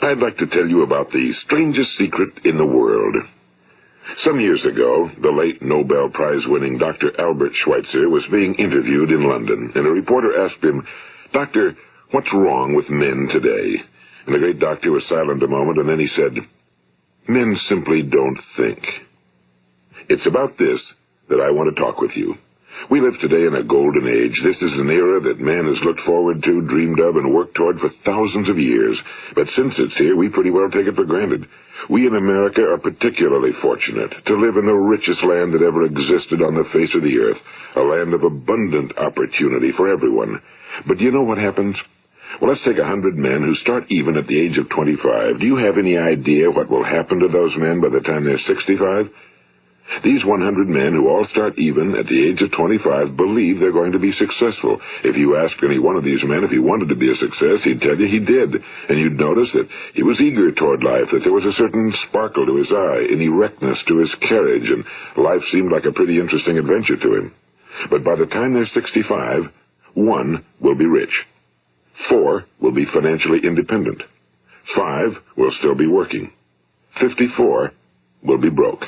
I'd like to tell you about the strangest secret in the world. Some years ago, the late Nobel Prize-winning Dr. Albert Schweitzer was being interviewed in London, and a reporter asked him, "Doctor, what's wrong with men today?" And the great doctor was silent a moment, and then he said, "Men simply don't think." It's about this that I want to talk with you. We live today in a golden age. This is an era that man has looked forward to, dreamed of, and worked toward for thousands of years. But since it's here, we pretty well take it for granted. We in America are particularly fortunate to live in the richest land that ever existed on the face of the earth, a land of abundant opportunity for everyone. But do you know what happens? Well, let's take 100 men who start even at the age of 25. Do you have any idea what will happen to those men by the time they're 65? These 100 men who all start even at the age of 25 believe they're going to be successful. If you asked any one of these men if he wanted to be a success, he'd tell you he did. And you'd notice that he was eager toward life, that there was a certain sparkle to his eye, an erectness to his carriage, and life seemed like a pretty interesting adventure to him. But by the time they're 65, 1 will be rich. 4 will be financially independent. 5 will still be working. 54 will be broke.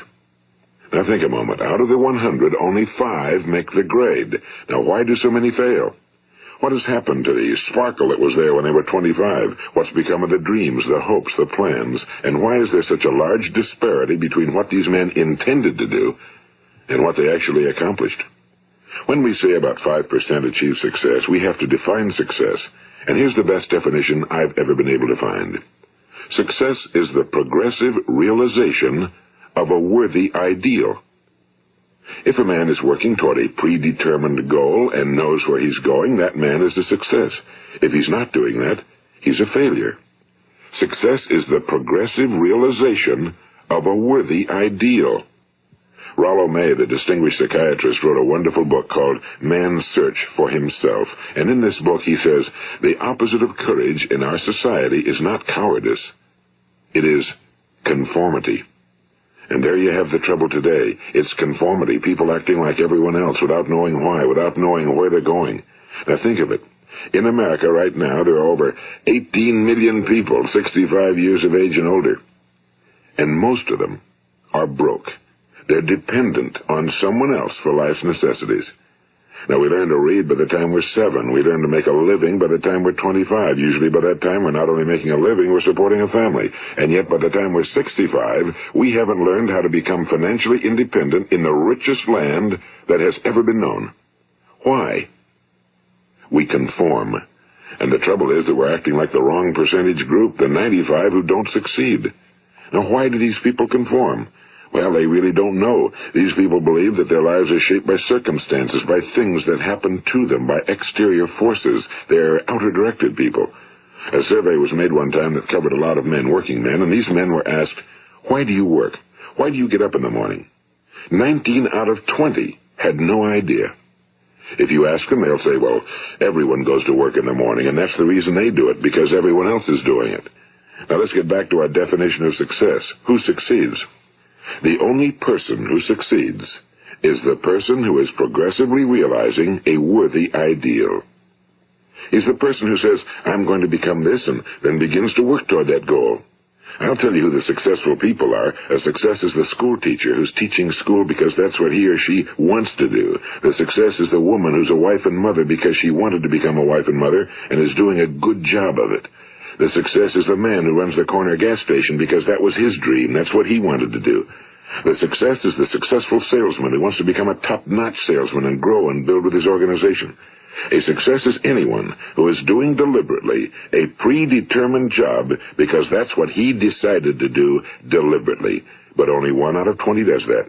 Now think a moment. Out of the 100, only 5 make the grade. Now why do so many fail? What has happened to the sparkle that was there when they were 25? What's become of the dreams, the hopes, the plans? And why is there such a large disparity between what these men intended to do and what they actually accomplished? When we say about 5% achieve success, we have to define success. And here's the best definition I've ever been able to find. Success is the progressive realization of a worthy ideal. If a man is working toward a predetermined goal and knows where he's going, that man is a success. If he's not doing that, he's a failure. Success is the progressive realization of a worthy ideal. Rollo May, the distinguished psychiatrist, wrote a wonderful book called Man's Search for Himself. And in this book he says, the opposite of courage in our society is not cowardice. It is conformity. And there you have the trouble today. It's conformity, people acting like everyone else without knowing why, without knowing where they're going. Now think of it. In America right now, there are over 18 million people 65 years of age and older. And most of them are broke. They're dependent on someone else for life's necessities. Now, we learn to read by the time we're 7. We learn to make a living by the time we're 25. Usually by that time, we're not only making a living, we're supporting a family. And yet by the time we're 65, we haven't learned how to become financially independent in the richest land that has ever been known. Why? We conform. And the trouble is that we're acting like the wrong percentage group, the 95 who don't succeed. Now, why do these people conform? Well, they really don't know. These people believe that their lives are shaped by circumstances, by things that happen to them, by exterior forces. They're outer-directed people. A survey was made one time that covered a lot of men, working men, and these men were asked, "Why do you work? Why do you get up in the morning?" 19 out of 20 had no idea. If you ask them, they'll say, well, everyone goes to work in the morning, and that's the reason they do it, because everyone else is doing it. Now let's get back to our definition of success. Who succeeds? The only person who succeeds is the person who is progressively realizing a worthy ideal. He's the person who says, I'm going to become this, and then begins to work toward that goal. I'll tell you who the successful people are. A success is the school teacher who's teaching school because that's what he or she wants to do. The success is the woman who's a wife and mother because she wanted to become a wife and mother and is doing a good job of it. The success is the man who runs the corner gas station because that was his dream. That's what he wanted to do. The success is the successful salesman who wants to become a top-notch salesman and grow and build with his organization. A success is anyone who is doing deliberately a predetermined job because that's what he decided to do deliberately. But only 1 out of 20 does that.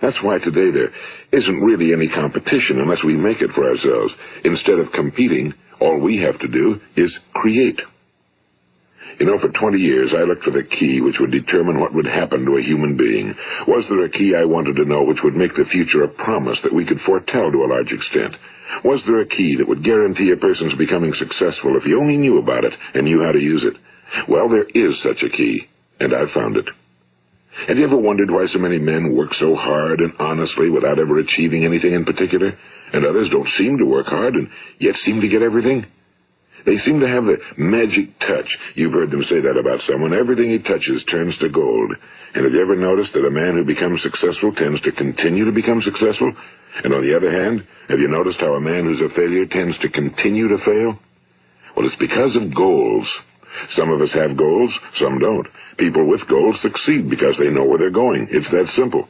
That's why today there isn't really any competition unless we make it for ourselves. Instead of competing, all we have to do is create. You know, for 20 years, I looked for the key which would determine what would happen to a human being. Was there a key I wanted to know which would make the future a promise that we could foretell to a large extent? Was there a key that would guarantee a person's becoming successful if he only knew about it and knew how to use it? Well, there is such a key, and I've found it. Have you ever wondered why so many men work so hard and honestly without ever achieving anything in particular, and others don't seem to work hard and yet seem to get everything? They seem to have the magic touch. You've heard them say that about someone. Everything he touches turns to gold. And have you ever noticed that a man who becomes successful tends to continue to become successful? And on the other hand, have you noticed how a man who's a failure tends to continue to fail? Well, it's because of goals. Some of us have goals, some don't. People with goals succeed because they know where they're going. It's that simple.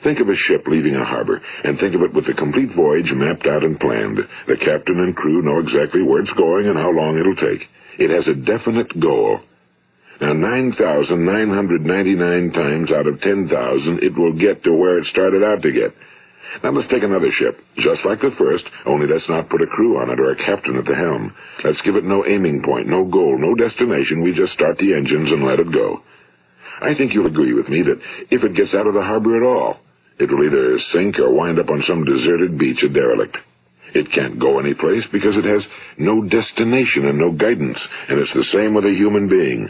Think of a ship leaving a harbor, and think of it with the complete voyage mapped out and planned. The captain and crew know exactly where it's going and how long it'll take. It has a definite goal. Now, 9,999 times out of 10,000, it will get to where it started out to get. Now, let's take another ship, just like the first, only let's not put a crew on it or a captain at the helm. Let's give it no aiming point, no goal, no destination. We just start the engines and let it go. I think you'll agree with me that if it gets out of the harbor at all, it will either sink or wind up on some deserted beach, a derelict. It can't go anyplace because it has no destination and no guidance, and it's the same with a human being.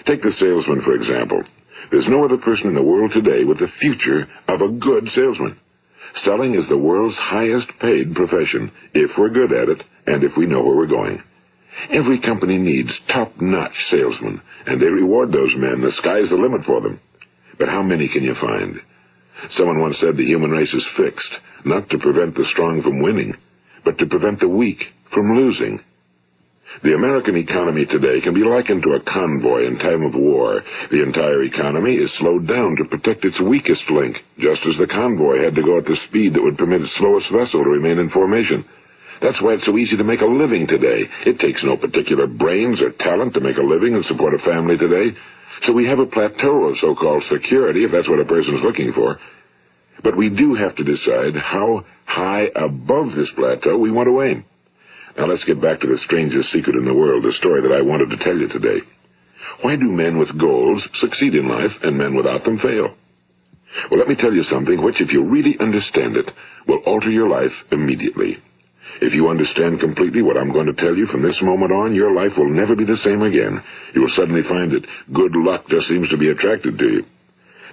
Take the salesman, for example. There's no other person in the world today with the future of a good salesman. Selling is the world's highest paid profession, if we're good at it and if we know where we're going. Every company needs top-notch salesmen, and they reward those men. The sky's the limit for them. But how many can you find? Someone once said the human race is fixed, not to prevent the strong from winning, but to prevent the weak from losing. The American economy today can be likened to a convoy in time of war. The entire economy is slowed down to protect its weakest link, just as the convoy had to go at the speed that would permit its slowest vessel to remain in formation. That's why it's so easy to make a living today. It takes no particular brains or talent to make a living and support a family today. So we have a plateau of so-called security, if that's what a person's looking for. But we do have to decide how high above this plateau we want to aim. Now let's get back to the strangest secret in the world, the story that I wanted to tell you today. Why do men with goals succeed in life and men without them fail? Well, let me tell you something which, if you really understand it, will alter your life immediately. If you understand completely what I'm going to tell you from this moment on, your life will never be the same again. You will suddenly find that good luck just seems to be attracted to you.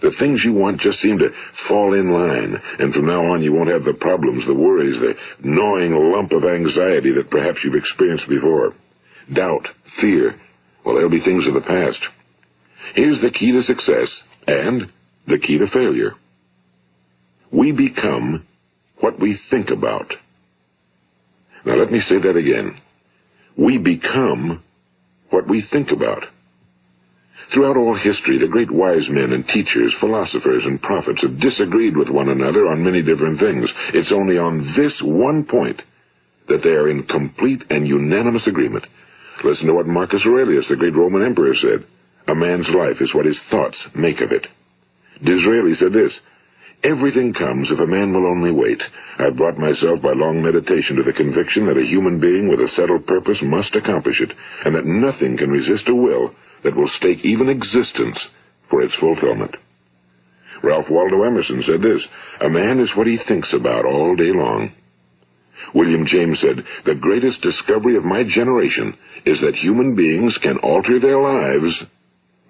The things you want just seem to fall in line, and from now on you won't have the problems, the worries, the gnawing lump of anxiety that perhaps you've experienced before. Doubt, fear, well, they'll be things of the past. Here's the key to success and the key to failure. We become what we think about. Now let me say that again. We become what we think about. Throughout all history, the great wise men and teachers, philosophers and prophets have disagreed with one another on many different things. It's only on this one point that they are in complete and unanimous agreement. Listen to what Marcus Aurelius, the great Roman emperor, said. A man's life is what his thoughts make of it. Disraeli said this. Everything comes if a man will only wait. I've brought myself by long meditation to the conviction that a human being with a settled purpose must accomplish it, and that nothing can resist a will that will stake even existence for its fulfillment. Ralph Waldo Emerson said this, a man is what he thinks about all day long. William James said, the greatest discovery of my generation is that human beings can alter their lives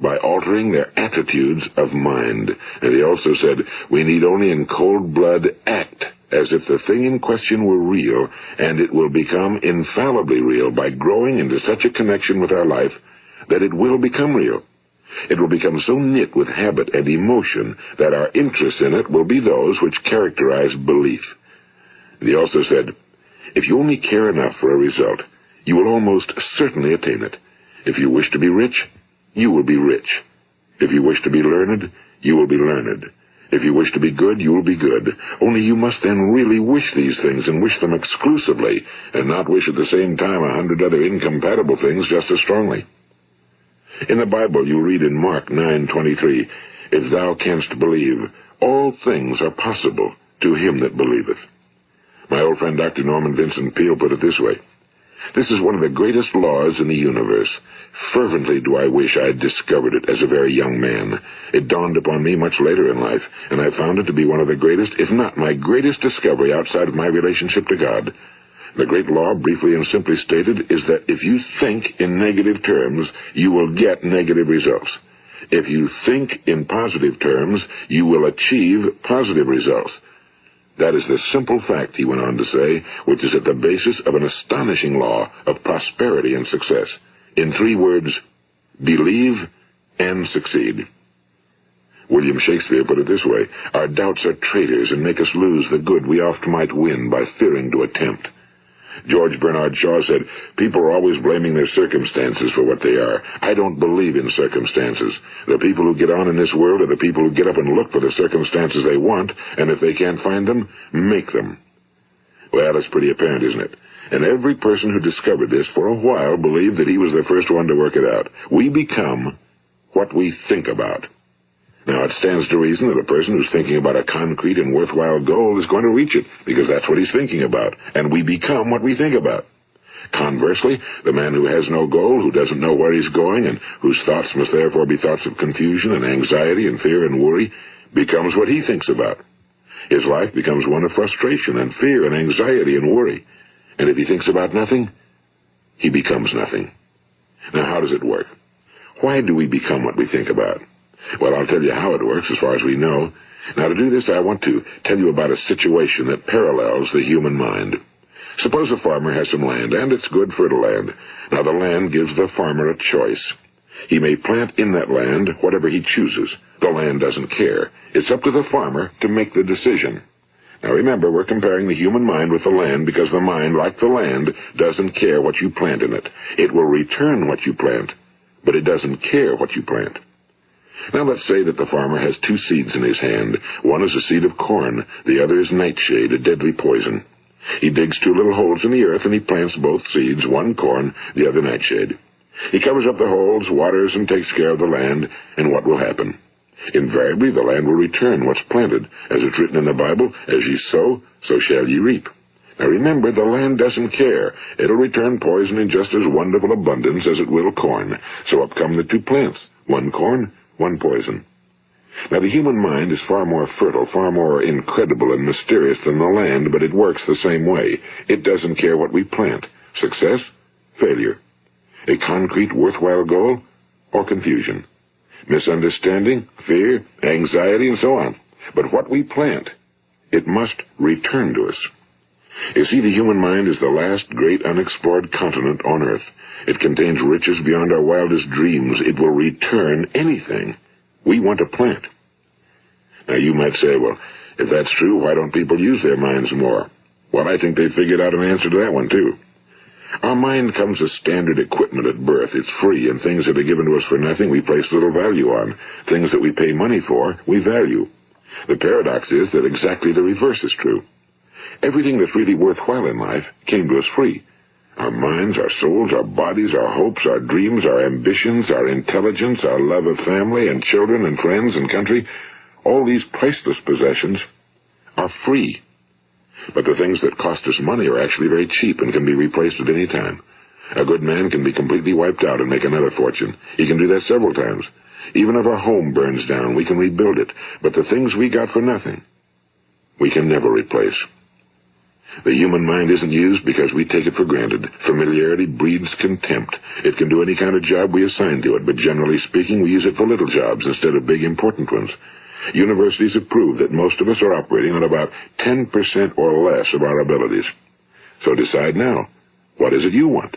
by altering their attitudes of mind. And he also said, we need only in cold blood act as if the thing in question were real, and it will become infallibly real by growing into such a connection with our life that it will become real. It will become so knit with habit and emotion that our interest in it will be those which characterize belief. And he also said, if you only care enough for a result, you will almost certainly attain it. If you wish to be rich, you will be rich. If you wish to be learned, you will be learned. If you wish to be good, you will be good. Only you must then really wish these things and wish them exclusively, and not wish at the same time 100 other incompatible things just as strongly. In the Bible, you read in Mark 9:23, if thou canst believe, all things are possible to him that believeth. My old friend Dr. Norman Vincent Peale put it this way, this is one of the greatest laws in the universe. Fervently do I wish I had discovered it as a very young man. It dawned upon me much later in life, and I found it to be one of the greatest, if not my greatest discovery outside of my relationship to God. The great law, briefly and simply stated, is that if you think in negative terms, you will get negative results. If you think in positive terms, you will achieve positive results. That is the simple fact, he went on to say, which is at the basis of an astonishing law of prosperity and success. In 3 words, believe and succeed. William Shakespeare put it this way: our doubts are traitors and make us lose the good we oft might win by fearing to attempt. George Bernard Shaw said, people are always blaming their circumstances for what they are. I don't believe in circumstances. The people who get on in this world are the people who get up and look for the circumstances they want, and if they can't find them, make them. Well, it's pretty apparent, isn't it? And every person who discovered this for a while believed that he was the first one to work it out. We become what we think about. Now, it stands to reason that a person who's thinking about a concrete and worthwhile goal is going to reach it, because that's what he's thinking about, and we become what we think about. Conversely, the man who has no goal, who doesn't know where he's going, and whose thoughts must therefore be thoughts of confusion and anxiety and fear and worry, becomes what he thinks about. His life becomes one of frustration and fear and anxiety and worry. And if he thinks about nothing, he becomes nothing. Now, how does it work? Why do we become what we think about? Well, I'll tell you how it works as far as we know. Now, to do this, I want to tell you about a situation that parallels the human mind. Suppose a farmer has some land, and it's good fertile land. Now, the land gives the farmer a choice. He may plant in that land whatever he chooses. The land doesn't care. It's up to the farmer to make the decision. Now, remember, we're comparing the human mind with the land because the mind, like the land, doesn't care what you plant in it. It will return what you plant, but it doesn't care what you plant. Now let's say that the farmer has 2 seeds in his hand. One is a seed of corn, the other is nightshade, a deadly poison. He digs 2 little holes in the earth and he plants both seeds, one corn, the other nightshade. He covers up the holes, waters, and takes care of the land, and what will happen? Invariably the land will return what's planted. As it's written in the Bible, as ye sow, so shall ye reap. Now remember, the land doesn't care. It'll return poison in just as wonderful abundance as it will corn. So up come the 2 plants, one corn, one poison. Now, the human mind is far more fertile, far more incredible and mysterious than the land, but it works the same way. It doesn't care what we plant. Success, failure. A concrete, worthwhile goal, or confusion. Misunderstanding, fear, anxiety, and so on. But what we plant, it must return to us. You see, the human mind is the last great unexplored continent on Earth. It contains riches beyond our wildest dreams. It will return anything we want to plant. Now, you might say, well, if that's true, why don't people use their minds more? Well, I think they figured out an answer to that one, too. Our mind comes as standard equipment at birth. It's free, and things that are given to us for nothing we place little value on. Things that we pay money for, we value. The paradox is that exactly the reverse is true. Everything that's really worthwhile in life came to us free. Our minds, our souls, our bodies, our hopes, our dreams, our ambitions, our intelligence, our love of family and children and friends and country, all these priceless possessions are free. But the things that cost us money are actually very cheap and can be replaced at any time. A good man can be completely wiped out and make another fortune. He can do that several times. Even if our home burns down, we can rebuild it. But the things we got for nothing, we can never replace. The human mind isn't used because we take it for granted. Familiarity breeds contempt. It can do any kind of job we assign to it, but generally speaking, we use it for little jobs instead of big, important ones. Universities have proved that most of us are operating on about 10% or less of our abilities. So decide now, what is it you want?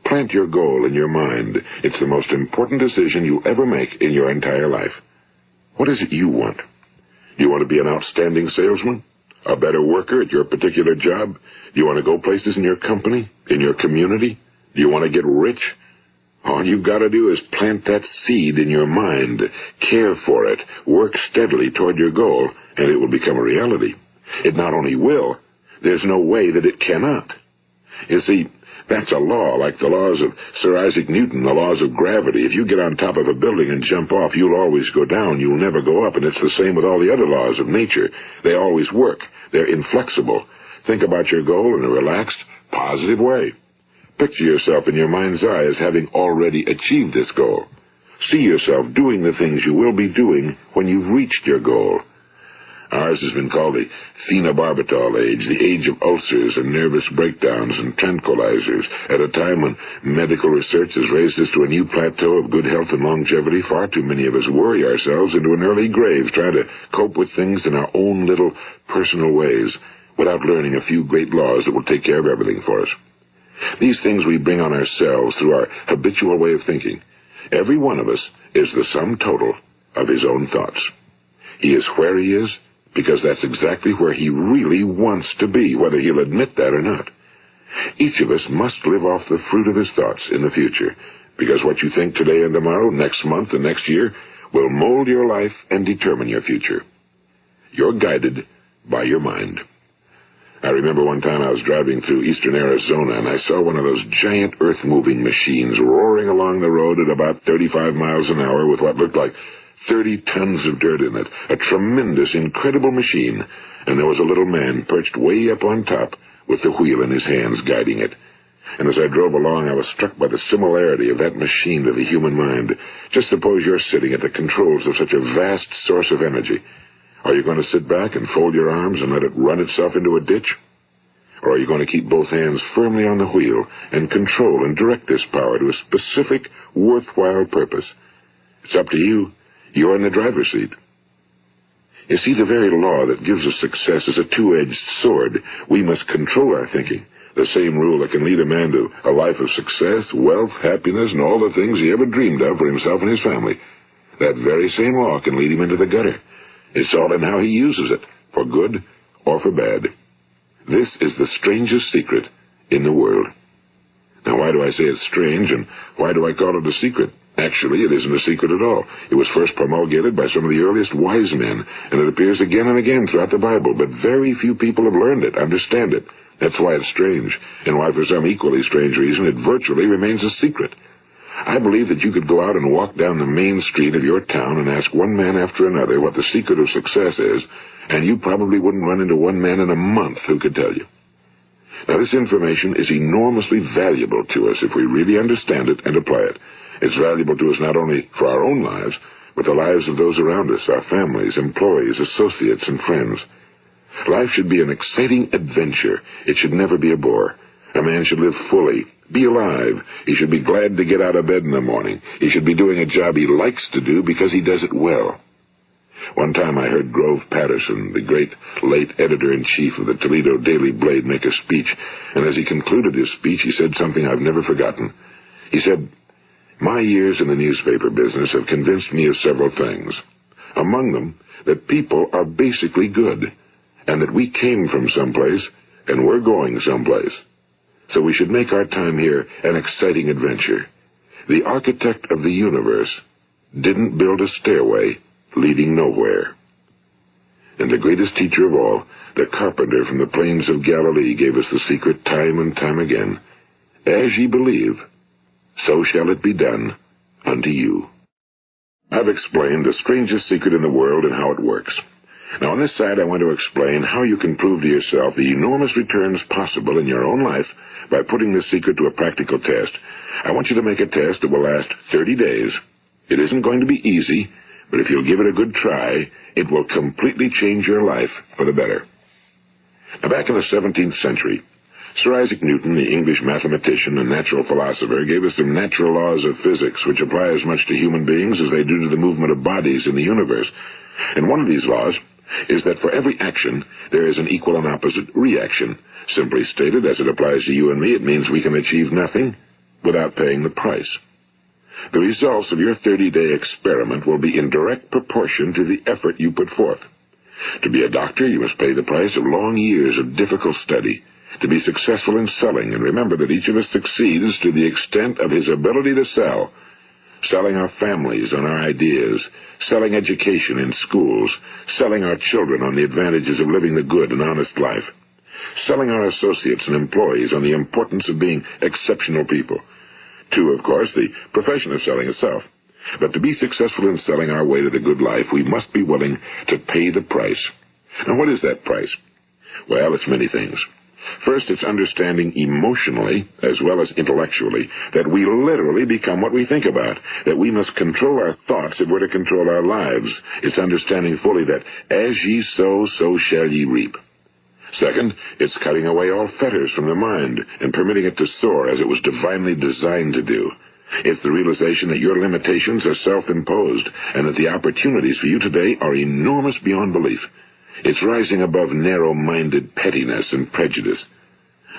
Plant your goal in your mind. It's the most important decision you'll ever make in your entire life. What is it you want? Do you want to be an outstanding salesman? A better worker at your particular job? Do you want to go places in your company? In your community? Do you want to get rich? All you've got to do is plant that seed in your mind, care for it, work steadily toward your goal, and it will become a reality. It not only will, there's no way that it cannot. You see, that's a law, like the laws of Sir Isaac Newton, the laws of gravity. If you get on top of a building and jump off, you'll always go down. You'll never go up, and it's the same with all the other laws of nature. They always work. They're inflexible. Think about your goal in a relaxed, positive way. Picture yourself in your mind's eye as having already achieved this goal. See yourself doing the things you will be doing when you've reached your goal. Ours has been called the phenobarbital age, the age of ulcers and nervous breakdowns and tranquilizers. At a time when medical research has raised us to a new plateau of good health and longevity, far too many of us worry ourselves into an early grave trying to cope with things in our own little personal ways without learning a few great laws that will take care of everything for us. These things we bring on ourselves through our habitual way of thinking. Every one of us is the sum total of his own thoughts. He is where he is because that's exactly where he really wants to be, whether he'll admit that or not. Each of us must live off the fruit of his thoughts in the future, because what you think today and tomorrow, next month and next year, will mold your life and determine your future. You're guided by your mind. I remember one time I was driving through eastern Arizona, and I saw one of those giant earth-moving machines roaring along the road at about 35 miles an hour with what looked like 30 tons of dirt in it. A tremendous, incredible machine, and there was a little man perched way up on top with the wheel in his hands guiding it. And as I drove along, I was struck by the similarity of that machine to the human mind. Just suppose you're sitting at the controls of such a vast source of energy. Are you going to sit back and fold your arms and let it run itself into a ditch? Or are you going to keep both hands firmly on the wheel and control and direct this power to a specific, worthwhile purpose? It's up to you. You're in the driver's seat. You see, the very law that gives us success is a two-edged sword. We must control our thinking. The same rule that can lead a man to a life of success, wealth, happiness, and all the things he ever dreamed of for himself and his family. That very same law can lead him into the gutter. It's all in how he uses it, for good or for bad. This is the strangest secret in the world. Now, why do I say it's strange, and why do I call it a secret? Actually, it isn't a secret at all. It was first promulgated by some of the earliest wise men, and it appears again and again throughout the Bible, but very few people have learned it, understand it. That's why it's strange, and why for some equally strange reason it virtually remains a secret. I believe that you could go out and walk down the main street of your town and ask one man after another what the secret of success is, and you probably wouldn't run into one man in a month who could tell you. Now, this information is enormously valuable to us if we really understand it and apply it. It's valuable to us not only for our own lives, but the lives of those around us, our families, employees, associates, and friends. Life should be an exciting adventure. It should never be a bore. A man should live fully, be alive. He should be glad to get out of bed in the morning. He should be doing a job he likes to do because he does it well. One time I heard Grove Patterson, the great late editor-in-chief of the Toledo Daily Blade, make a speech, and as he concluded his speech, he said something I've never forgotten. He said, "My years in the newspaper business have convinced me of several things. Among them, that people are basically good, and that we came from someplace, and we're going someplace. So we should make our time here an exciting adventure. The architect of the universe didn't build a stairway leading nowhere." And the greatest teacher of all, the carpenter from the plains of Galilee, gave us the secret time and time again. As ye believe, so shall it be done unto you. I've explained the strangest secret in the world and how it works. Now, on this side, I want to explain how you can prove to yourself the enormous returns possible in your own life by putting this secret to a practical test. I want you to make a test that will last 30 days. It isn't going to be easy, but if you'll give it a good try, it will completely change your life for the better. Now, back in the 17th century, Sir Isaac Newton, the English mathematician and natural philosopher, gave us some natural laws of physics which apply as much to human beings as they do to the movement of bodies in the universe. And one of these laws is that for every action, there is an equal and opposite reaction. Simply stated, as it applies to you and me, it means we can achieve nothing without paying the price. The results of your 30-day experiment will be in direct proportion to the effort you put forth. To be a doctor, you must pay the price of long years of difficult study. To be successful in selling, and remember that each of us succeeds to the extent of his ability to sell. Selling our families on our ideas, selling education in schools, selling our children on the advantages of living the good and honest life, selling our associates and employees on the importance of being exceptional people. To, of course, the profession of selling itself. But to be successful in selling our way to the good life, we must be willing to pay the price. Now, what is that price? Well, it's many things. First, it's understanding emotionally, as well as intellectually, that we literally become what we think about, that we must control our thoughts if we're to control our lives. It's understanding fully that as ye sow, so shall ye reap. Second, it's cutting away all fetters from the mind and permitting it to soar as it was divinely designed to do. It's the realization that your limitations are self-imposed and that the opportunities for you today are enormous beyond belief. It's rising above narrow-minded pettiness and prejudice.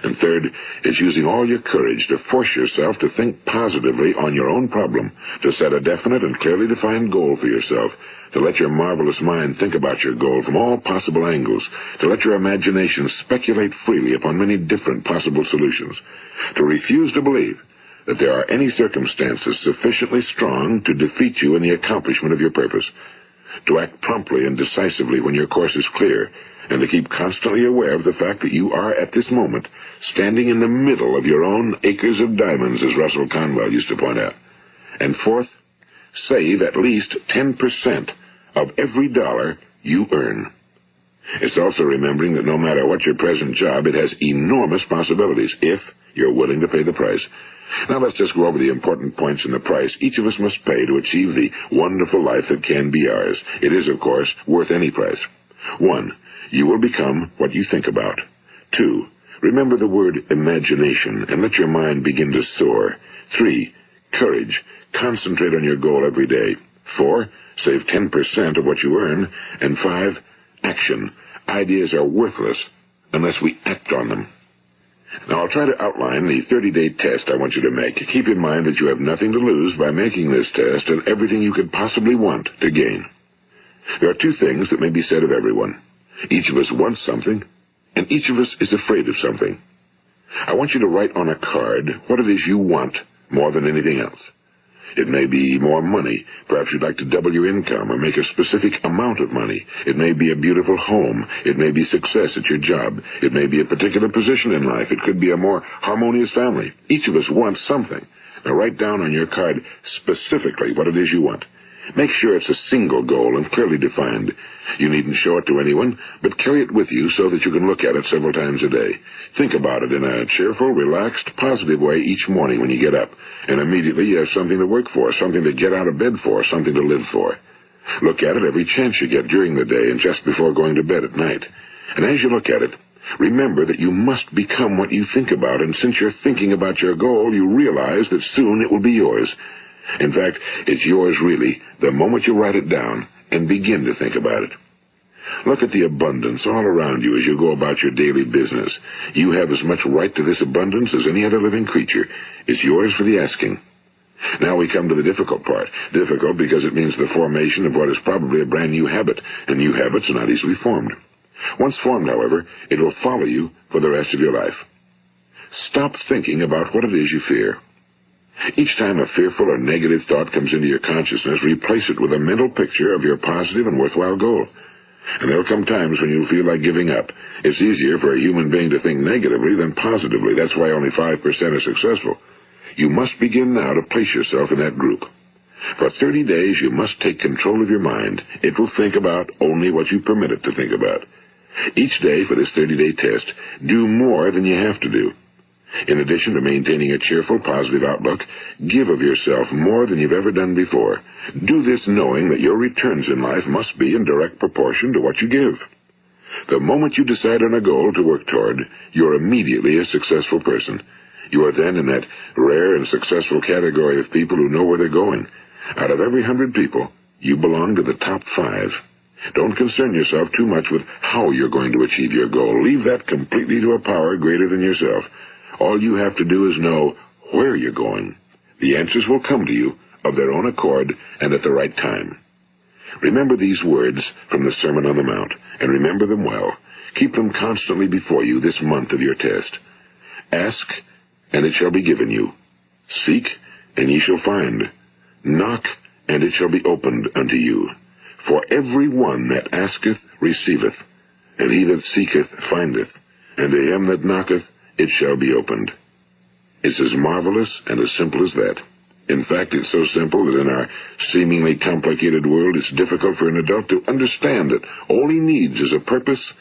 And third, it's using all your courage to force yourself to think positively on your own problem, to set a definite and clearly defined goal for yourself, to let your marvelous mind think about your goal from all possible angles, to let your imagination speculate freely upon many different possible solutions, to refuse to believe that there are any circumstances sufficiently strong to defeat you in the accomplishment of your purpose, to act promptly and decisively when your course is clear, and to keep constantly aware of the fact that you are, at this moment, standing in the middle of your own acres of diamonds, as Russell Conwell used to point out. And fourth, save at least 10% of every dollar you earn. It's also remembering that no matter what your present job, it has enormous possibilities, if you're willing to pay the price. Now let's just go over the important points in the price each of us must pay to achieve the wonderful life that can be ours. It is, of course, worth any price. 1. You will become what you think about. 2. Remember the word imagination and let your mind begin to soar. 3. Courage. Concentrate on your goal every day. 4. Save 10% of what you earn. And 5. Action. Ideas are worthless unless we act on them. Now, I'll try to outline the 30-day test I want you to make. Keep in mind that you have nothing to lose by making this test and everything you could possibly want to gain. There are 2 things that may be said of everyone. Each of us wants something, and each of us is afraid of something. I want you to write on a card what it is you want more than anything else. It may be more money. Perhaps you'd like to double your income or make a specific amount of money. It may be a beautiful home. It may be success at your job. It may be a particular position in life. It could be a more harmonious family. Each of us wants something. Now write down on your card specifically what it is you want. Make sure it's a single goal and clearly defined. You needn't show it to anyone, but carry it with you so that you can look at it several times a day. Think about it in a cheerful, relaxed, positive way each morning when you get up, and immediately you have something to work for, something to get out of bed for, something to live for. Look at it every chance you get during the day and just before going to bed at night. And as you look at it, remember that you must become what you think about, and since you're thinking about your goal, you realize that soon it will be yours. In fact, it's yours really the moment you write it down and begin to think about it. Look at the abundance all around you as you go about your daily business. You have as much right to this abundance as any other living creature. It's yours for the asking. Now we come to the difficult part. Difficult because it means the formation of what is probably a brand new habit, and new habits are not easily formed. Once formed, however, it will follow you for the rest of your life. Stop thinking about what it is you fear. Each time a fearful or negative thought comes into your consciousness, replace it with a mental picture of your positive and worthwhile goal. And there'll come times when you'll feel like giving up. It's easier for a human being to think negatively than positively. That's why only 5% are successful. You must begin now to place yourself in that group. For 30 days, you must take control of your mind. It will think about only what you permit it to think about. Each day for this 30-day test, do more than you have to do. In addition to maintaining a cheerful, positive outlook, give of yourself more than you've ever done before. Do this knowing that your returns in life must be in direct proportion to what you give. The moment you decide on a goal to work toward, you're immediately a successful person. You are then in that rare and successful category of people who know where they're going. Out of every 100 people, you belong to the top 5. Don't concern yourself too much with how you're going to achieve your goal. Leave that completely to a power greater than yourself. All you have to do is know where you're going. The answers will come to you of their own accord and at the right time. Remember these words from the Sermon on the Mount, and remember them well. Keep them constantly before you this month of your test. Ask, and it shall be given you. Seek, and ye shall find. Knock, and it shall be opened unto you. For every one that asketh receiveth, and he that seeketh findeth, and to him that knocketh it shall be opened. It's as marvelous and as simple as that. In fact, it's so simple that in our seemingly complicated world, it's difficult for an adult to understand that all he needs is a purpose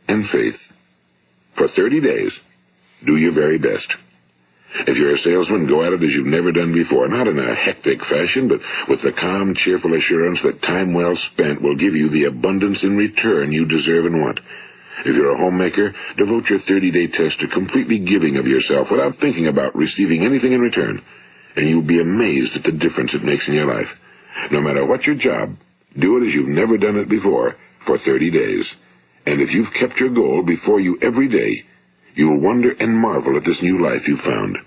and faith. For 30 days, do your very best. If you're a salesman, go at it as you've never done before, not in a hectic fashion, but with the calm, cheerful assurance that time well spent will give you the abundance in return you deserve and want. If you're a homemaker, devote your 30-day test to completely giving of yourself without thinking about receiving anything in return, and you'll be amazed at the difference it makes in your life. No matter what your job, do it as you've never done it before for 30 days. And if you've kept your goal before you every day, you'll wonder and marvel at this new life you've found.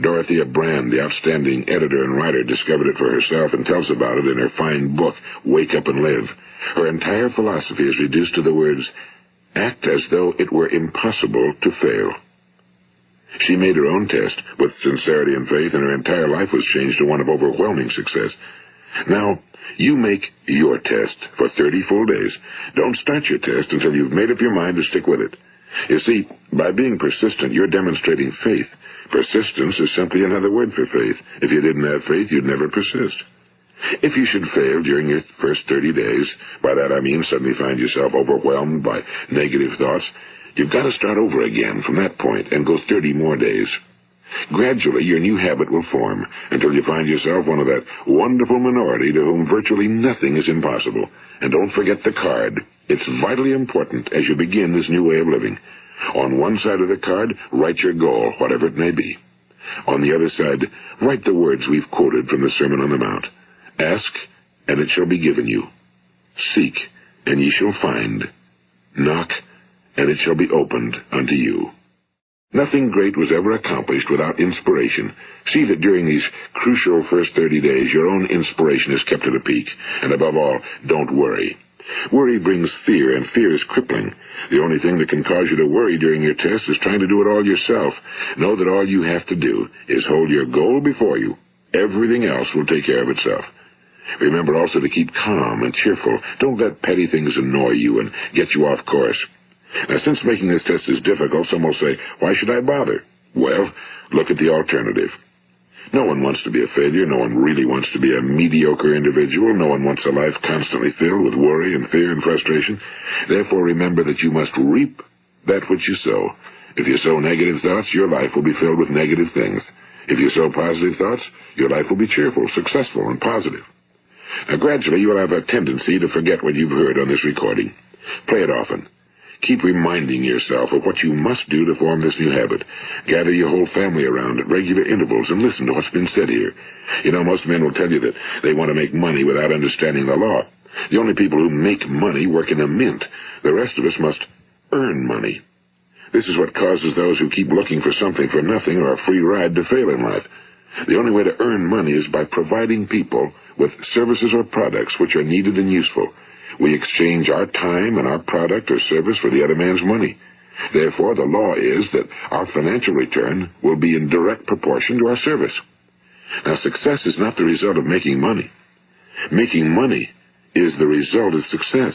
Dorothea Brand, the outstanding editor and writer, discovered it for herself and tells about it in her fine book, Wake Up and Live. Her entire philosophy is reduced to the words, act as though it were impossible to fail. She made her own test with sincerity and faith, and her entire life was changed to one of overwhelming success. Now, you make your test for 30 full days. Don't start your test until you've made up your mind to stick with it. You see, by being persistent, you're demonstrating faith. Persistence is simply another word for faith. If you didn't have faith, you'd never persist. If you should fail during your first 30 days, by that I mean suddenly find yourself overwhelmed by negative thoughts, you've got to start over again from that point and go 30 more days. Gradually, your new habit will form until you find yourself one of that wonderful minority to whom virtually nothing is impossible. And don't forget the card. It's vitally important as you begin this new way of living. On one side of the card, write your goal, whatever it may be. On the other side, write the words we've quoted from the Sermon on the Mount. Ask, and it shall be given you. Seek, and ye shall find. Knock, and it shall be opened unto you. Nothing great was ever accomplished without inspiration. See that during these crucial first 30 days, your own inspiration is kept at a peak. And above all, don't worry. Worry brings fear, and fear is crippling. The only thing that can cause you to worry during your test is trying to do it all yourself. Know that all you have to do is hold your goal before you. Everything else will take care of itself. Remember also to keep calm and cheerful. Don't let petty things annoy you and get you off course. Now, since making this test is difficult, some will say, why should I bother? Well, look at the alternative. No one wants to be a failure. No one really wants to be a mediocre individual. No one wants a life constantly filled with worry and fear and frustration. Therefore, remember that you must reap that which you sow. If you sow negative thoughts, your life will be filled with negative things. If you sow positive thoughts, your life will be cheerful, successful, and positive. Now, gradually, you will have a tendency to forget what you've heard on this recording. Play it often. Keep reminding yourself of what you must do to form this new habit. Gather your whole family around at regular intervals and listen to what's been said here. You know, most men will tell you that they want to make money without understanding the law. The only people who make money work in a mint. The rest of us must earn money. This is what causes those who keep looking for something for nothing or a free ride to fail in life. The only way to earn money is by providing people with services or products which are needed and useful. We exchange our time and our product or service for the other man's money. Therefore, the law is that our financial return will be in direct proportion to our service. Now, success is not the result of making money. Making money is the result of success,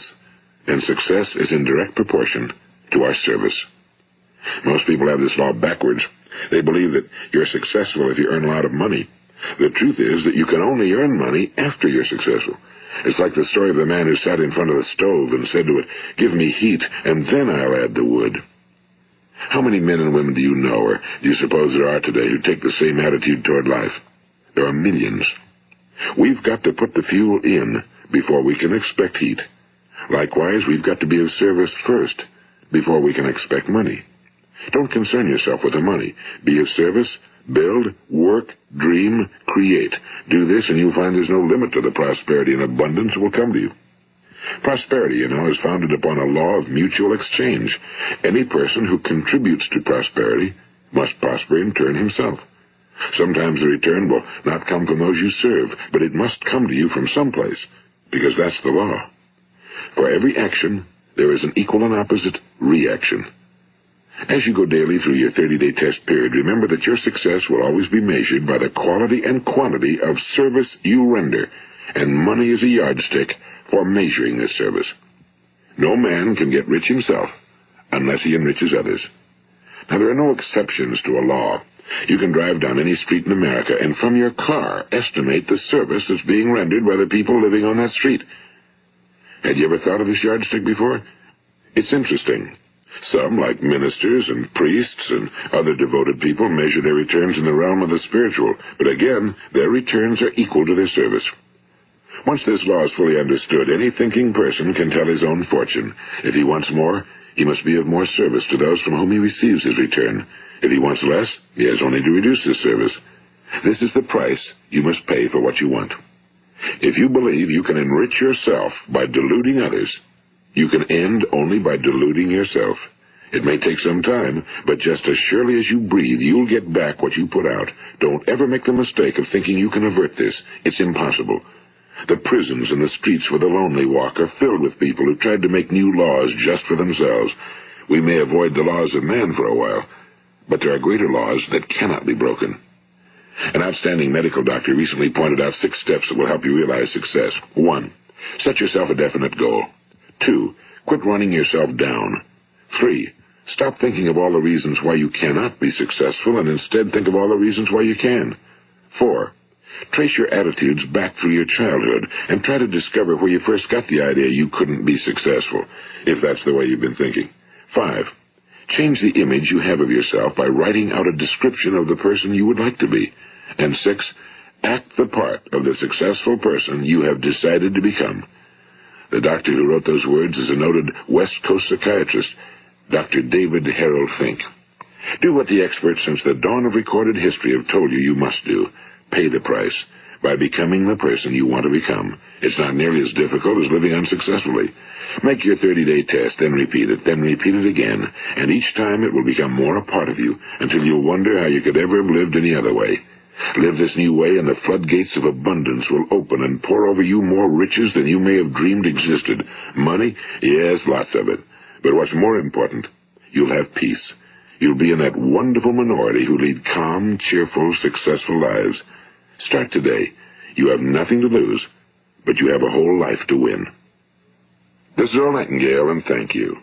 and success is in direct proportion to our service. Most people have this law backwards. They believe that you're successful if you earn a lot of money. The truth is that you can only earn money after you're successful. It's like the story of the man who sat in front of the stove and said to it, give me heat, and then I'll add the wood. How many men and women do you know, or do you suppose there are today, who take the same attitude toward life? There are millions. We've got to put the fuel in before we can expect heat. Likewise, we've got to be of service first before we can expect money. Don't concern yourself with the money. Be of service. Build, work, dream, create. Do this, and you'll find there's no limit to the prosperity and abundance that will come to you. Prosperity, you know, is founded upon a law of mutual exchange. Any person who contributes to prosperity must prosper in turn himself. Sometimes the return will not come from those you serve, but it must come to you from someplace, because that's the law. For every action, there is an equal and opposite reaction. As you go daily through your 30-day test period, remember that your success will always be measured by the quality and quantity of service you render, and money is a yardstick for measuring this service. No man can get rich himself unless he enriches others. Now, there are no exceptions to a law. You can drive down any street in America and from your car estimate the service that's being rendered by the people living on that street. Had you ever thought of this yardstick before? It's interesting. Some, like ministers and priests and other devoted people, measure their returns in the realm of the spiritual, but again, their returns are equal to their service. Once this law is fully understood, any thinking person can tell his own fortune. If he wants more, he must be of more service to those from whom he receives his return. If he wants less, he has only to reduce his service. This is the price you must pay for what you want. If you believe you can enrich yourself by deluding others, you can end only by deluding yourself. It may take some time, but just as surely as you breathe, you'll get back what you put out. Don't ever make the mistake of thinking you can avert this. It's impossible. The prisons and the streets where the lonely walk are filled with people who tried to make new laws just for themselves. We may avoid the laws of man for a while, but there are greater laws that cannot be broken. An outstanding medical doctor recently pointed out 6 steps that will help you realize success. 1. Set yourself a definite goal. 2. Quit running yourself down. 3. Stop thinking of all the reasons why you cannot be successful and instead think of all the reasons why you can. 4. Trace your attitudes back through your childhood and try to discover where you first got the idea you couldn't be successful, if that's the way you've been thinking. 5. Change the image you have of yourself by writing out a description of the person you would like to be. And 6. Act the part of the successful person you have decided to become. The doctor who wrote those words is a noted West Coast psychiatrist, Dr. David Harold Fink. Do what the experts since the dawn of recorded history have told you you must do. Pay the price by becoming the person you want to become. It's not nearly as difficult as living unsuccessfully. Make your 30-day test, then repeat it again, and each time it will become more a part of you until you'll wonder how you could ever have lived any other way. Live this new way, and the floodgates of abundance will open and pour over you more riches than you may have dreamed existed. Money? Yes, lots of it. But what's more important, you'll have peace. You'll be in that wonderful minority who lead calm, cheerful, successful lives. Start today. You have nothing to lose, but you have a whole life to win. This is Earl Nightingale, and thank you.